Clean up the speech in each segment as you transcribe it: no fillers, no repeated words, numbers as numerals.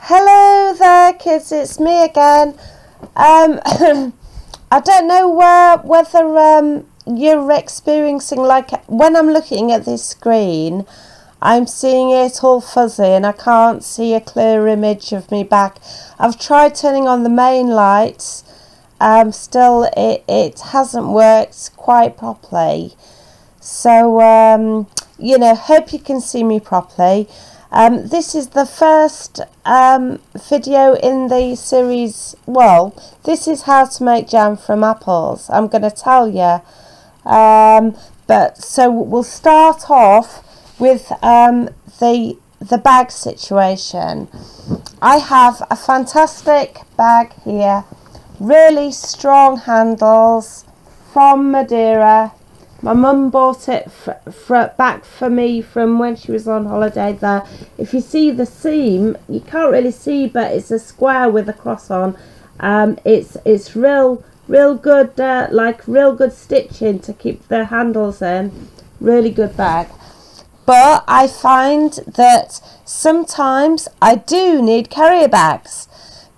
Hello there kids, it's me again. I don't know whether you're experiencing, like when I'm looking at this screen, I'm seeing it all fuzzy and I can't see a clear image of me back. I've tried turning on the main lights, still it hasn't worked quite properly. So, you know, hope you can see me properly. This is the first video in the series. Well, this is how to make jam from apples, I'm going to tell you. But so we'll start off with the bag situation. I have a fantastic bag here, really strong handles from Madeira. My mum bought it back for me from when she was on holiday there. If you see the seam, you can't really see, but it's a square with a cross on. It's real good, like real good stitching to keep the handles in. Really good bag. But I find that sometimes I do need carrier bags,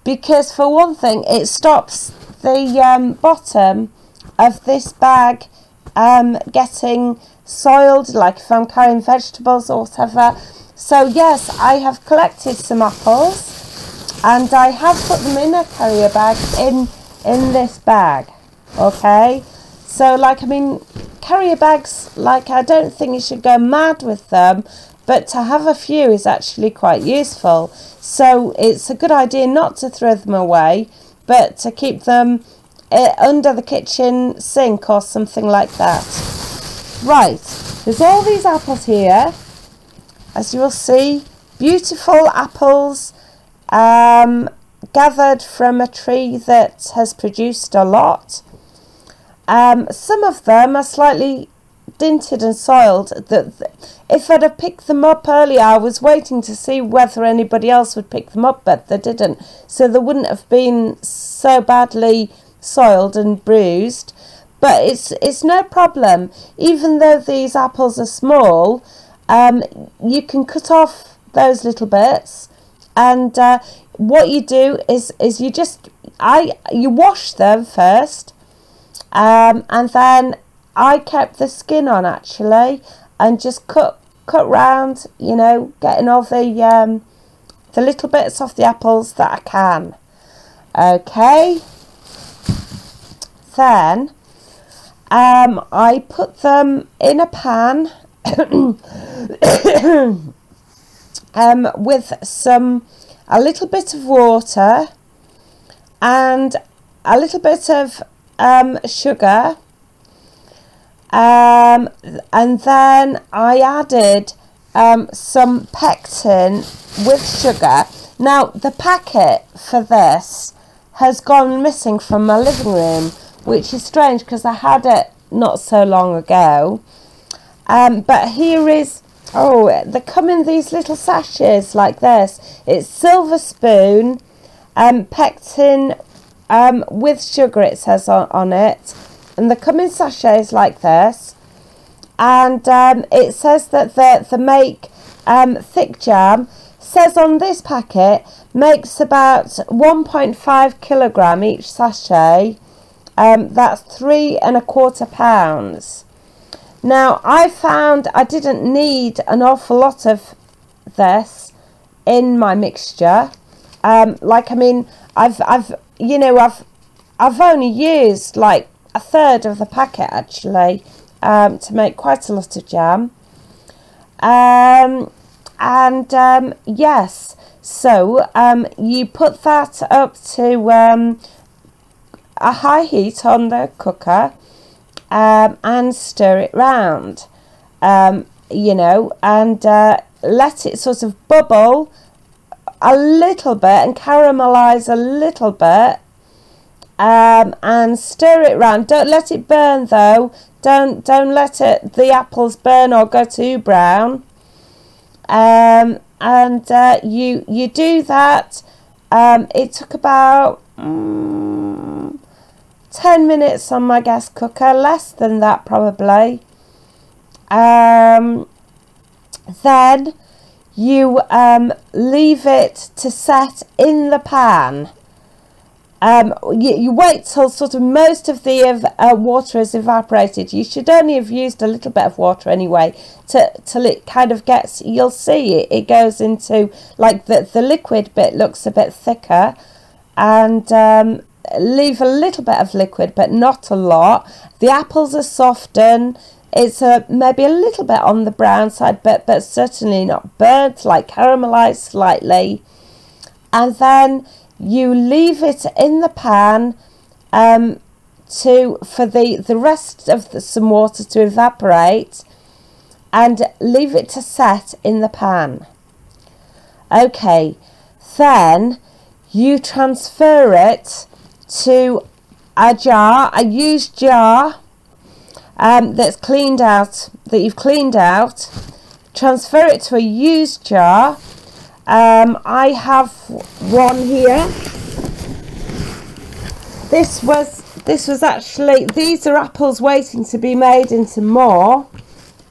because for one thing, it stops the bottom of this bag getting soiled, like if I'm carrying vegetables or whatever. So yes, I have collected some apples and I have put them in a carrier bag in this bag. Okay, so like, I mean, carrier bags, like, I don't think you should go mad with them, but to have a few is actually quite useful. So it's a good idea not to throw them away, but to keep them under the kitchen sink or something like that. Right, there's all these apples here, as you will see, beautiful apples gathered from a tree that has produced a lot. Some of them are slightly dinted and soiled. If I'd have picked them up earlier, I was waiting to see whether anybody else would pick them up, but they didn't, so they wouldn't have been so badly soiled and bruised. But it's no problem. Even though these apples are small, you can cut off those little bits, and what you do is you wash them first, and then I kept the skin on actually, and just cut round, you know, getting all the little bits off the apples that I can. Okay. Then I put them in a pan with a little bit of water and a little bit of sugar, and then I added some pectin with sugar. Now the packet for this has gone missing from my living room, which is strange because I had it not so long ago. But here is, oh, they come in these little sachets like this. It's silver spoon, pectin with sugar, it says on it. And they come in sachets like this. And it says that they make thick jam. Says on this packet, makes about 1.5 kilogram each sachet. That's 3¼ pounds. Now I found I didn't need an awful lot of this in my mixture. Like, I mean, I've only used like a third of the packet actually, to make quite a lot of jam. Yes, so you put that up to a high heat on the cooker, and stir it round, you know, and let it sort of bubble a little bit and caramelize a little bit, and stir it round. Don't let it burn though. Don't let the apples burn or go too brown. You do that. It took about 10 minutes on my gas cooker, less than that probably. Then you leave it to set in the pan. You wait till sort of most of the water is evaporated. You should only have used a little bit of water anyway, till it kind of gets, you'll see it goes into, like the liquid bit looks a bit thicker, and leave a little bit of liquid but not a lot. The apples are softened. It's maybe a little bit on the brown side, but certainly not burnt, like caramelized slightly. And then you leave it in the pan for the rest of some water to evaporate, and leave it to set in the pan. Okay, then you transfer it to a jar, a used jar that's cleaned out, that you've cleaned out. Transfer it to a used jar. I have one here. This was actually, these are apples waiting to be made into more.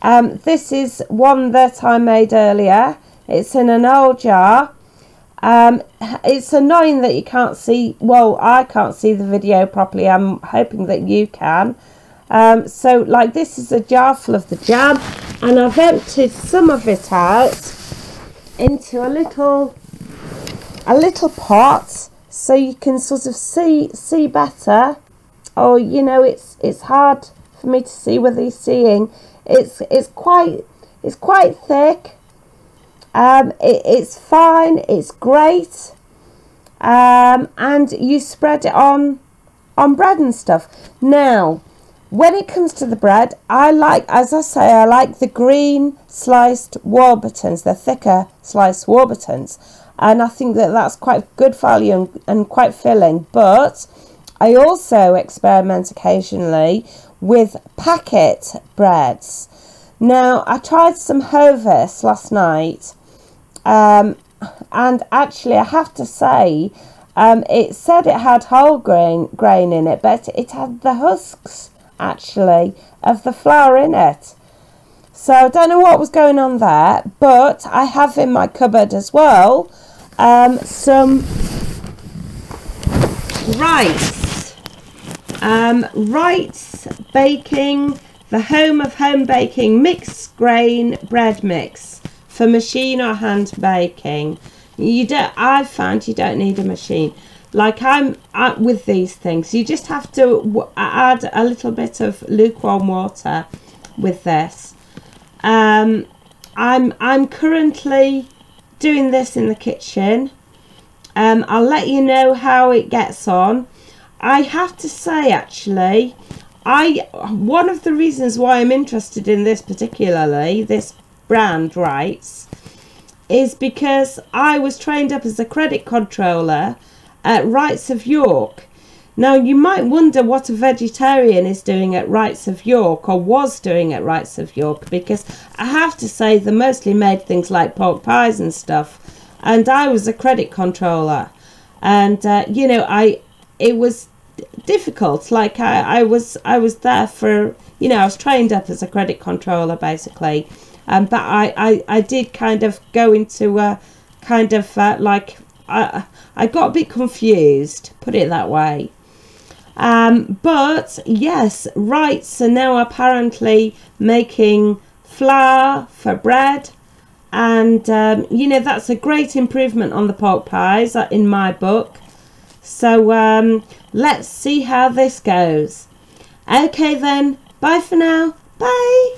This is one that I made earlier. It's in an old jar. It's annoying that you can't see, well, I can't see the video properly. I'm hoping that you can. So like, this is a jar full of the jam, and I've emptied some of it out into a little pot, so you can sort of see better. Oh, you know, it's hard for me to see whether you're seeing. It's quite thick. It's fine. It's great. And you spread it on bread and stuff. Now, when it comes to the bread, I like, as I say, I like the green sliced Warburtons, the thicker sliced Warburtons, and I think that that's quite good value and quite filling. But I also experiment occasionally with packet breads. Now, I tried some Hovis last night, and actually I have to say, it said it had whole grain in it, but it had the husks actually of the flour in it. So I don't know what was going on there, but I have in my cupboard as well some rice. Rice baking, the home of home baking, mixed grain bread mix for machine or hand baking. I find you don't need a machine. Like I'm with these things, you just have to add a little bit of lukewarm water with this. I'm currently doing this in the kitchen. I'll let you know how it gets on. I have to say, actually, one of the reasons why I'm interested in this particularly, this brand Rights, is because I was trained up as a credit controller at Rights of York. Now, you might wonder what a vegetarian is doing at Rights of York, or was doing at Rights of York, because I have to say they mostly made things like pork pies and stuff, and I was a credit controller, and you know, it was difficult. Like I was there for, you know, I was trained up as a credit controller basically, but I did kind of go into a kind of like, I got a bit confused, put it that way. But yes, Rights are now apparently making flour for bread, and you know, that's a great improvement on the pork pies in my book. So let's see how this goes. Okay then, bye for now. Bye.